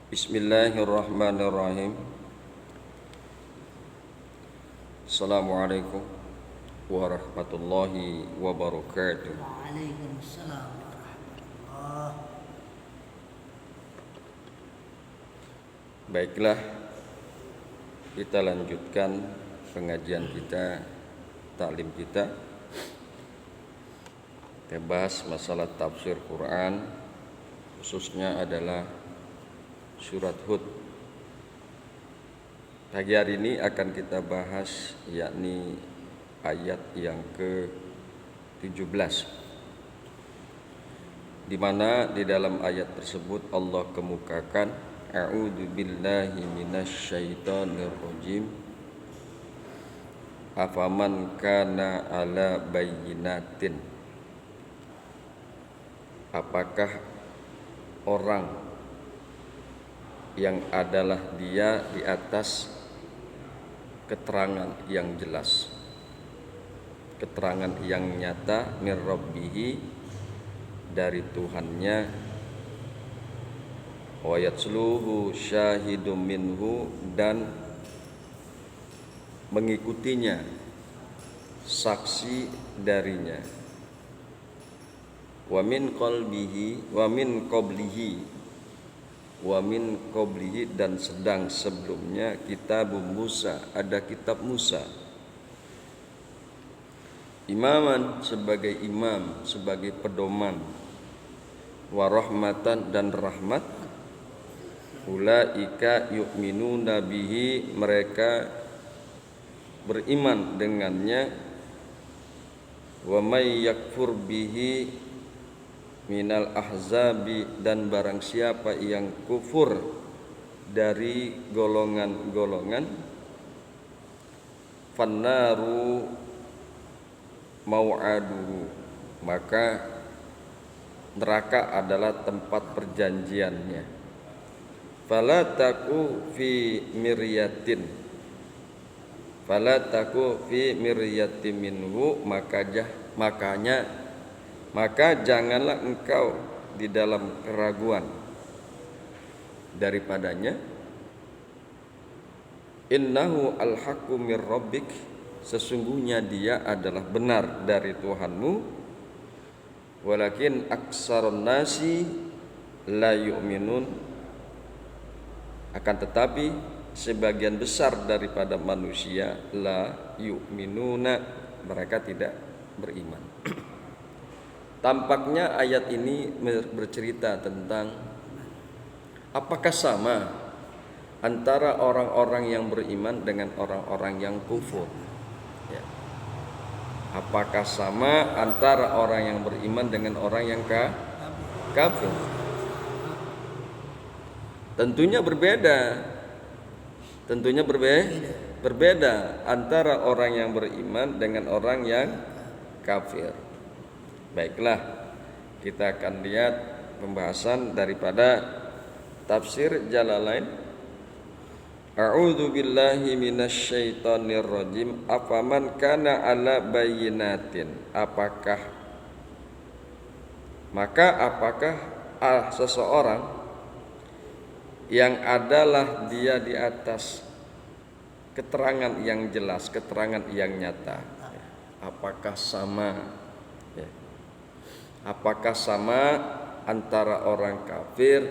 Bismillahirrahmanirrahim. Assalamualaikum warahmatullahi wabarakatuh. Waalaikumsalam warahmatullahi. Baiklah, kita lanjutkan pengajian kita, taklim kita. Kita bahas masalah tafsir Quran, khususnya adalah surat Hud. Pagi hari ini akan kita bahas yakni ayat yang ke-17, di mana di dalam ayat tersebut Allah kemukakan a'udzu billahi minasyaitonir rajim afaman kana ala bayyinatin, apakah orang yang adalah dia di atas keterangan yang jelas, keterangan yang nyata min rabbihi, dari Tuhannya, wa yatsluhu syahidum minhu, dan mengikutinya saksi darinya, wa min qalbihi wa min qablihi, wa min qablihi, dan sedang sebelumnya kitab Musa, ada kitab Musa, imaman, sebagai imam, sebagai pedoman, wa rahmatan, dan rahmat, ulaika yu'minuna bihi, mereka beriman dengannya, wa may yakfur bihi minal ahzabi, dan barang siapa yang kufur dari golongan-golongan, fannaru mau'aduhu, maka neraka adalah tempat perjanjiannya. Fala taku fi miryatin, fala taku fi miryatin minhu, maka janganlah engkau di dalam keraguan daripadanya. Innahu al-haqqu mir rabbik, sesungguhnya dia adalah benar dari Tuhanmu. Walakin aksarun nasi la yu'minun, akan tetapi sebagian besar daripada manusia la yu'minuna, mereka tidak beriman. Tampaknya ayat ini bercerita tentang apakah sama antara orang-orang yang beriman dengan orang-orang yang kufur. Ya. Apakah sama antara orang yang beriman dengan orang yang kafir? Tentunya berbeda. Berbeda antara orang yang beriman dengan orang yang kafir. Baiklah, kita akan lihat pembahasan daripada tafsir Jalalain. A'udzu billahi minasyaitonir rajim. Afaman kana ala bayyinatin, apakah seseorang yang adalah dia di atas keterangan yang jelas, keterangan yang nyata, apakah sama, apakah sama antara orang kafir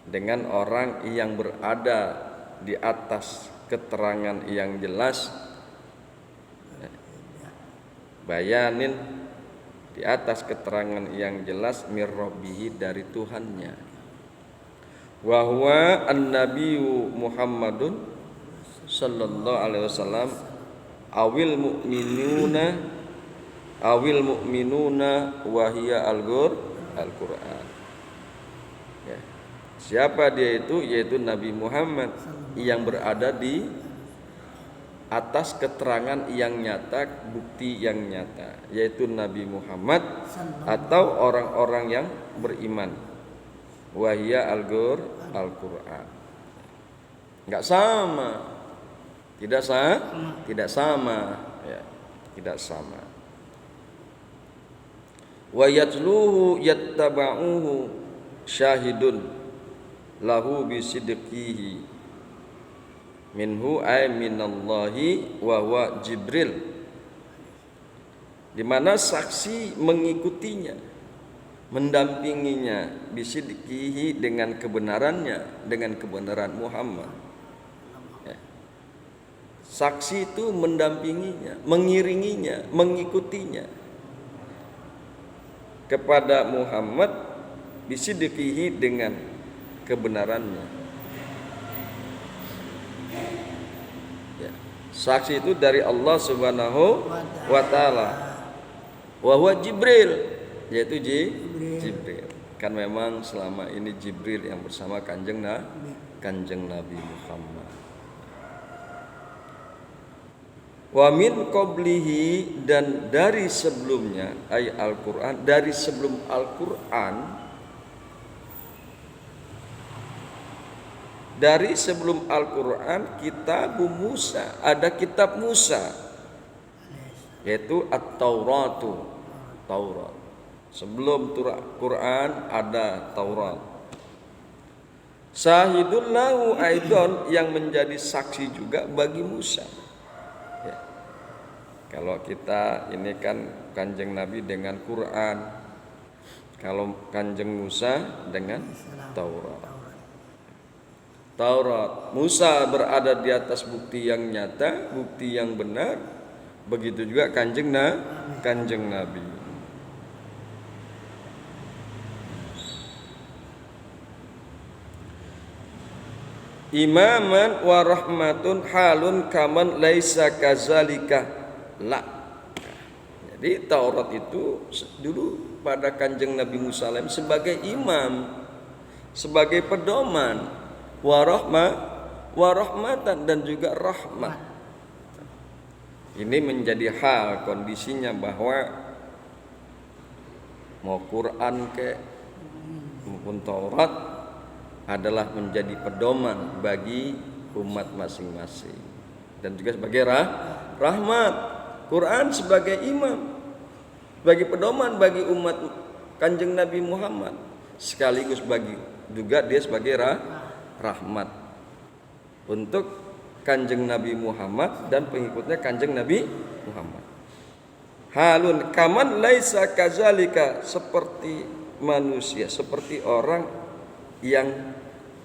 dengan orang yang berada di atas keterangan yang jelas, bayanin, di atas keterangan yang jelas, mir rabbihi, dari Tuhannya, wa huwa an-nabiyyu Muhammadun sallallahu alaihi wasallam, awil mu'minuna wa hiya Al-Qur'an. Ya. Siapa dia itu? Yaitu Nabi Muhammad yang berada di atas keterangan yang nyata, bukti yang nyata, yaitu Nabi Muhammad atau orang-orang yang beriman. Wa hiya Al-Qur'an. Enggak sama. Tidak sama, ya. Tidak sama. Wa yatluhu yattaba'uhu syahidun lahu bisidqihi minhu ay minallahi wa huwa Jibril, di mana saksi mengikutinya, mendampinginya, bisidqihi dengan kebenarannya, dengan kebenaran Muhammad. Ya. Saksi itu mendampinginya, mengiringinya, mengikutinya kepada Muhammad, bisidqihi dengan kebenarannya. Ya. Saksi itu dari Allah Subhanahu wa taala. Wa huwa Jibril, yaitu Jibril. Kan memang selama ini Jibril yang bersama Kanjeng Nabi Muhammad. Wa min qablihi, dan dari sebelumnya, ayat Al-Quran, dari sebelum Al-Quran, dari sebelum Al-Quran, kitab Musa, ada kitab Musa, yaitu At-Tauratu, Taurat. Sebelum Quran ada Taurat. Syahidul lahu aidon, yang menjadi saksi juga bagi Musa. Ya. Kalau kita ini kan Kanjeng Nabi dengan Quran, kalau Kanjeng Musa dengan Taurat. Musa berada di atas bukti yang nyata, bukti yang benar. Begitu juga Kanjeng Nabi. Imaman wa rahmatun halun kaman laisa kazalika la. Jadi Taurat itu dulu pada Kanjeng Nabi Musa sebagai imam, sebagai pedoman, wa rahmatan, dan juga rahmat. Ini menjadi hal kondisinya bahwa mau Quran maupun Taurat adalah menjadi pedoman bagi umat masing-masing, dan juga sebagai rahmat. Quran sebagai imam, sebagai pedoman bagi umat Kanjeng Nabi Muhammad, sekaligus bagi juga dia sebagai rahmat untuk Kanjeng Nabi Muhammad dan pengikutnya Kanjeng Nabi Muhammad. Halun kaman laisa kazalika, seperti manusia, seperti orang yang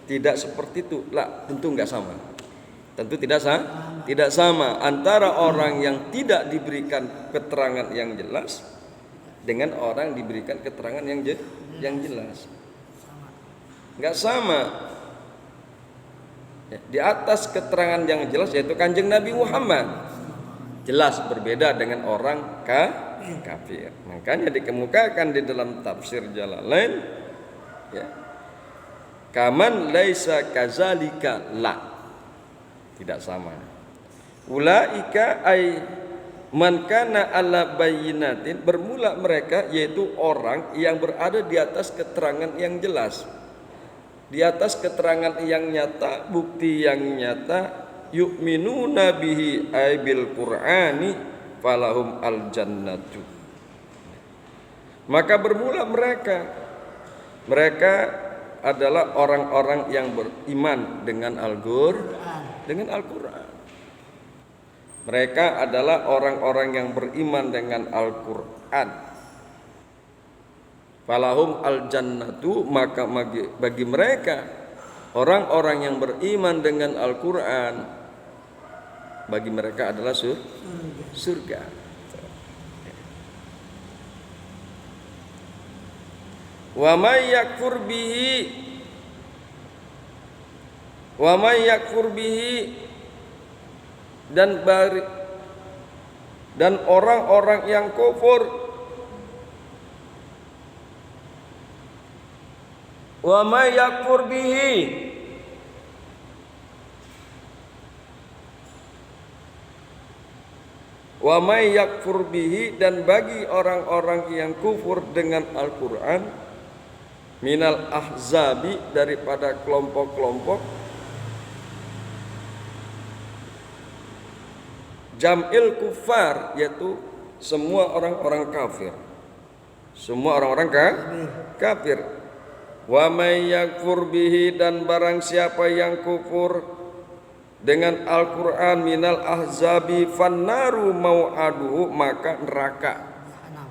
tidak seperti itu. Lah, tentu enggak sama. Tentu tidak sama antara orang yang tidak diberikan keterangan yang jelas dengan orang diberikan keterangan yang jelas. Enggak sama. Ya, di atas keterangan yang jelas yaitu Kanjeng Nabi Muhammad, jelas berbeda dengan orang kafir. Makanya dikemukakan di dalam tafsir Jalalain, ya, kaman laisa kazalika la, tidak sama. Ulaika ay man kana ala bayyinatin, bermula mereka yaitu orang yang berada di atas keterangan yang jelas, di atas keterangan yang nyata, bukti yang nyata. Yu'minuna bihi ay bil qur'ani falahum al jannatu, maka bermula mereka adalah orang-orang yang beriman dengan Al-Quran. Mereka adalah orang-orang yang beriman dengan Al-Quran. Falahum al-jannatu, maka bagi mereka orang-orang yang beriman dengan Al-Quran, bagi mereka adalah surga. Wa may yakfur bihi, dan orang-orang yang kufur, wa may yakfur bihi, wa may yakfur bihi, dan bagi orang-orang yang kufur dengan Al-Quran, minal ahzabi, daripada kelompok-kelompok, jam'il kufar, yaitu semua orang-orang kafir, semua orang-orang kafir. Wa may yakfur bihi, dan barang siapa yang kufur dengan Al-Qur'an minal ahzabi fannaru mau'aduhu, maka neraka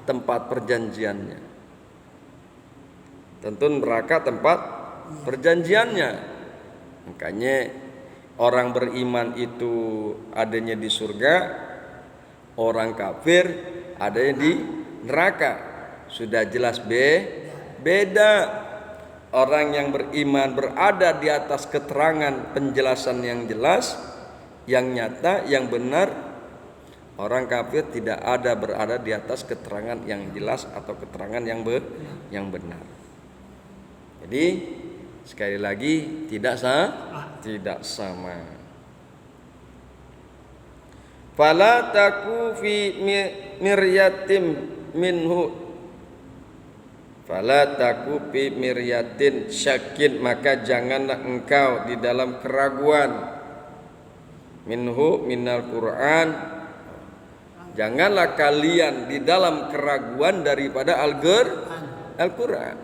tempat perjanjiannya. Tentu neraka tempat perjanjiannya. Makanya orang beriman itu adanya di surga, orang kafir adanya di neraka. Sudah jelas beda. Orang yang beriman berada di atas keterangan penjelasan yang jelas, yang nyata, yang benar. Orang kafir tidak ada berada di atas keterangan yang jelas atau keterangan yang benar. Jadi sekali lagi tidak sama. Fala taku fi miryatim minhu, fala taku fi miryatin syakin, maka janganlah engkau di dalam keraguan, minhu minal Qur'an, janganlah kalian di dalam keraguan daripada Al-Qur'an.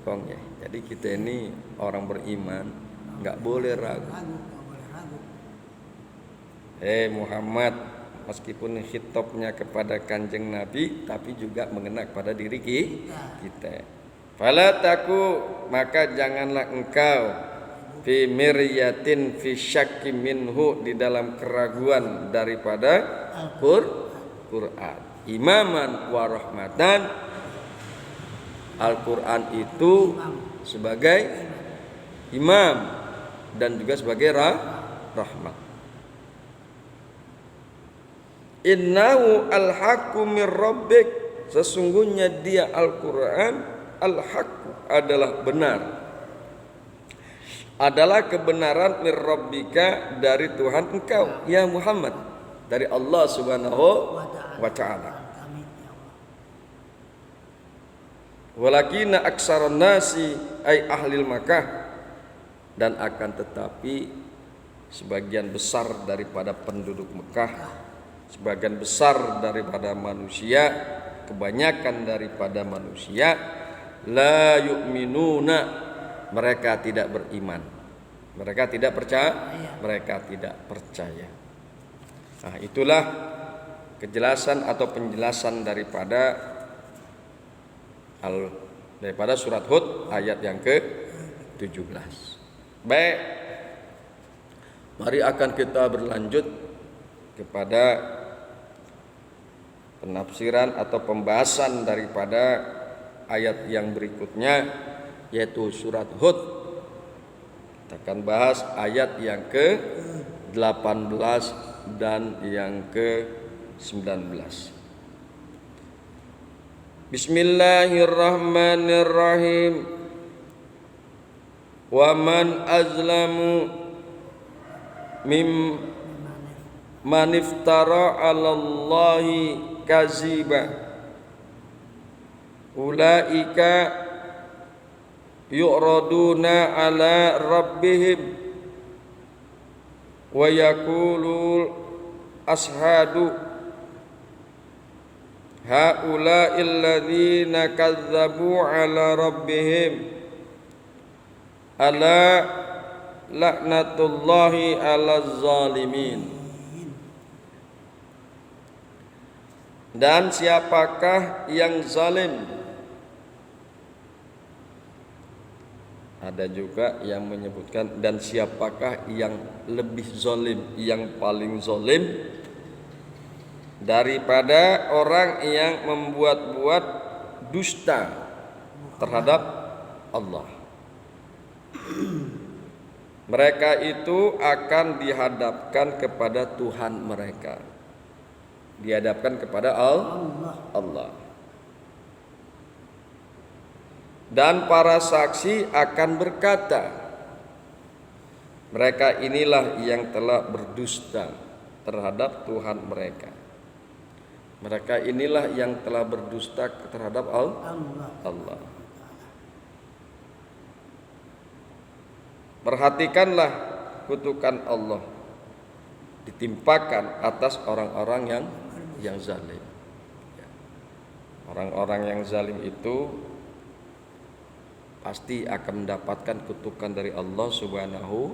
Ya. Jadi kita ini orang beriman nggak boleh ragu. Muhammad, meskipun khitabnya kepada Kanjeng Nabi, tapi juga mengena kepada diri kita. Fala taku, maka janganlah engkau fi miryatin fi syakki minhu, di dalam keraguan daripada Qur'an. Imaman wa rahmatan, Al-Qur'an itu sebagai imam dan juga sebagai rahmat. Innahu al-haqqu mir rabbik, sesungguhnya dia Al-Qur'an al-haqqu adalah benar, adalah kebenaran mir rabbika, dari Tuhan engkau ya Muhammad, dari Allah Subhanahu wa ta'ala. Walakina aksaron nasi ay ahlil Makkah, dan akan tetapi sebagian besar daripada penduduk Mekah, sebagian besar daripada manusia, kebanyakan daripada manusia, la yu'minuna, mereka tidak beriman, mereka tidak percaya. Nah, itulah kejelasan atau penjelasan daripada surat Hud ayat yang ke-17. Baik, mari akan kita berlanjut kepada penafsiran atau pembahasan daripada ayat yang berikutnya, yaitu surat Hud. Kita akan bahas ayat yang ke-18 dan yang ke-19. Bismillahirrahmanirrahim. Wa man azlamu mimman iftara 'alallahi kaziba, ulaika yu'raduna 'ala rabbihim wa yaqulu ashhadu haula'il ladzina kazzabu 'ala rabbihim ala laknatullahi 'alaz zalimin. Dan siapakah yang zalim? Ada juga yang menyebutkan dan siapakah yang lebih zalim, yang paling zalim daripada orang yang membuat-buat dusta terhadap Allah. Mereka itu akan dihadapkan kepada Tuhan mereka, dihadapkan kepada Allah. Dan para saksi akan berkata, mereka inilah yang telah berdusta terhadap Tuhan mereka. Mereka inilah yang telah berdusta terhadap Allah. Perhatikanlah kutukan Allah ditimpakan atas orang-orang yang zalim. Orang-orang yang zalim itu pasti akan mendapatkan kutukan dari Allah Subhanahu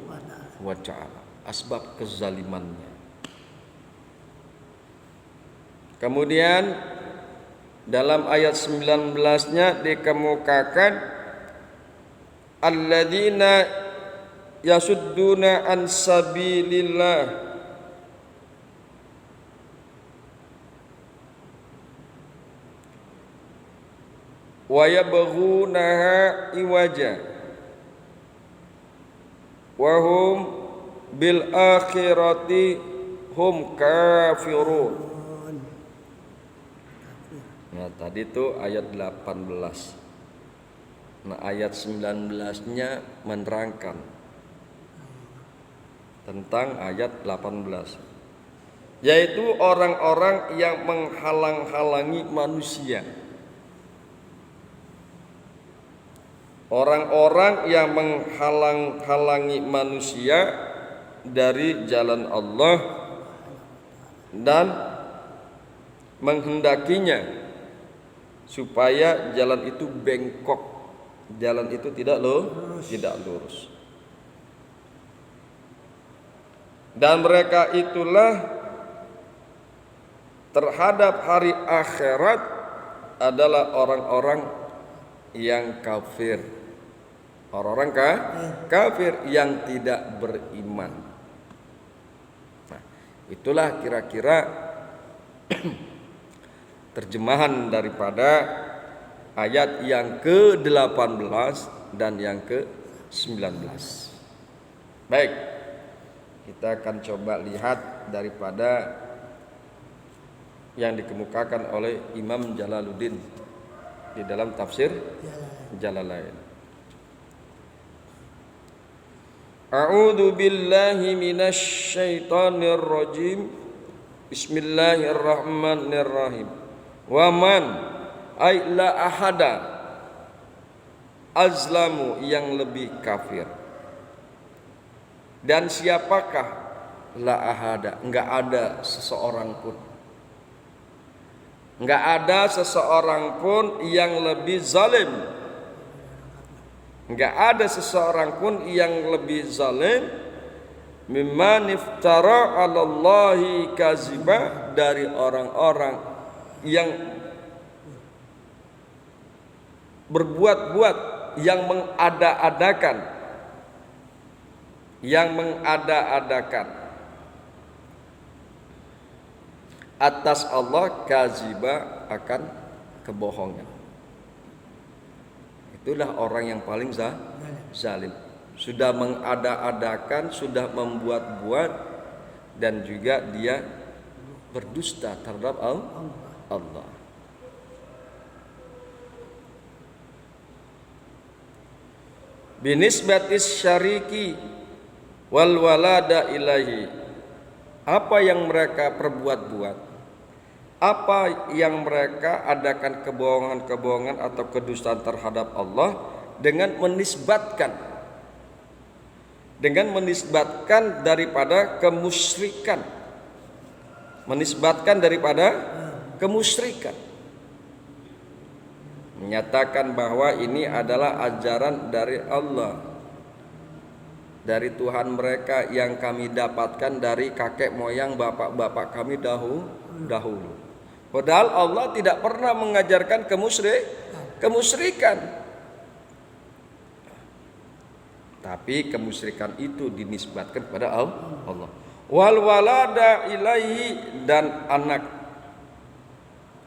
wa ta'ala. Asbab kezalimannya. Kemudian dalam ayat 19-nya dikemukakan alladzina yasudduna an sabilillah wa yabghunaha iwaja wa hum bil akhirati hum kafirun. Nah, tadi itu ayat 18. Nah, ayat 19-nya menerangkan tentang ayat 18, yaitu orang-orang yang menghalang-halangi manusia. Orang-orang yang menghalang-halangi manusia dari jalan Allah dan menghendakinya supaya jalan itu bengkok, jalan itu tidak lurus. Dan mereka itulah terhadap hari akhirat adalah orang-orang yang kafir. Orang-orang kafir yang tidak beriman. Nah, itulah kira-kira terjemahan daripada ayat yang ke-18 dan yang ke-19. Baik, kita akan coba lihat daripada yang dikemukakan oleh Imam Jalaluddin di dalam tafsir Jalalain. A'udzu billahi minasy syaithanir rajim. Bismillahirrahmanirrahim. Wa man ay la ahada azlamu, yang lebih kafir. Dan siapakah la ahada? Enggak ada seseorang pun. Enggak ada seseorang pun yang lebih zalim. Enggak ada seseorang pun yang lebih zalim mimman iftara 'alallahi kaziba, dari orang-orang yang berbuat-buat, yang mengada-adakan atas Allah kaziba, akan kebohongan. Itulah orang yang paling zalim. Sudah mengada-adakan, sudah membuat-buat, dan juga dia berdusta terhadap Allah. Binisbatis syariki wal walada ilahi. Apa yang mereka perbuat-buat, apa yang mereka adakan kebohongan-kebohongan atau kedustaan terhadap Allah dengan menisbatkan daripada kemusyrikan. Menyatakan bahwa ini adalah ajaran dari Allah, dari Tuhan mereka yang kami dapatkan dari kakek moyang bapak-bapak kami dahulu. Padahal Allah tidak pernah mengajarkan kemusyrikan. Tapi kemusyrikan itu dinisbatkan kepada Allah. Wal walada ilaihi, dan anak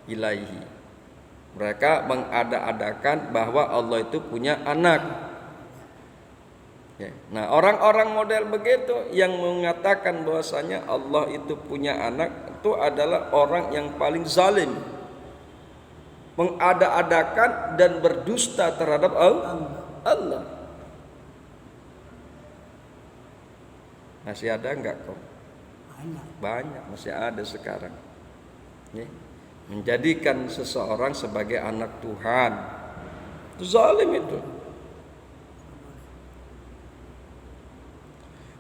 ilaihi. Mereka mengada-adakan bahwa Allah itu punya anak. Nah, orang-orang model begitu yang mengatakan bahwasanya Allah itu punya anak, itu adalah orang yang paling zalim, mengada-adakan dan berdusta terhadap Allah. Masih ada enggak kok? Banyak, masih ada sekarang. Menjadikan seseorang sebagai anak Tuhan, itu zalim itu.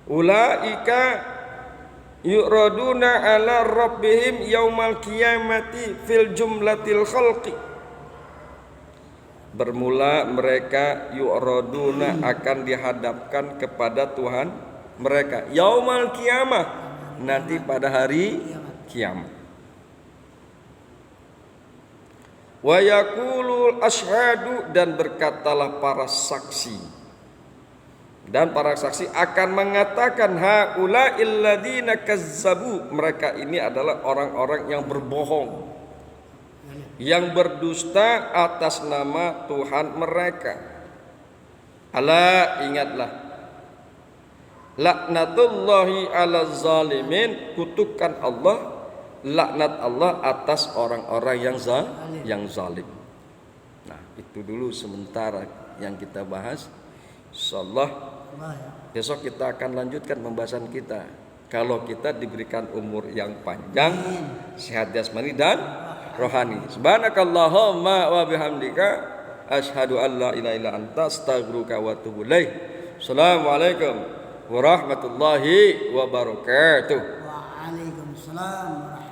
Ulaika yuraduna ala rabbihim yaumal qiyamati fil jumlatil khalqi. Bermula mereka yu'raduna akan dihadapkan kepada Tuhan mereka yaumal kiamah, nanti pada hari kiamat. Wa yaqulul asyhadu, dan berkatalah para saksi, dan para saksi akan mengatakan haula'il ladzina kazzabu, mereka ini adalah orang-orang yang berbohong, yang berdusta atas nama Tuhan mereka. Ala, ingatlah, laknatullahi ala zalimin, kutukan Allah, laknat Allah atas orang-orang yang zalim. Nah, itu dulu sementara yang kita bahas. Insyaallah besok kita akan lanjutkan pembahasan kita. Kalau kita diberikan umur yang panjang, sehat jasmani dan rohani. Subhanakallahumma wa bihamdika asyhadu an la ilaha illa anta astaghfiruka wa atubu ilaik. Assalamualaikum warahmatullahi wabarakatuh. Waalaikumsalam warahmatullahi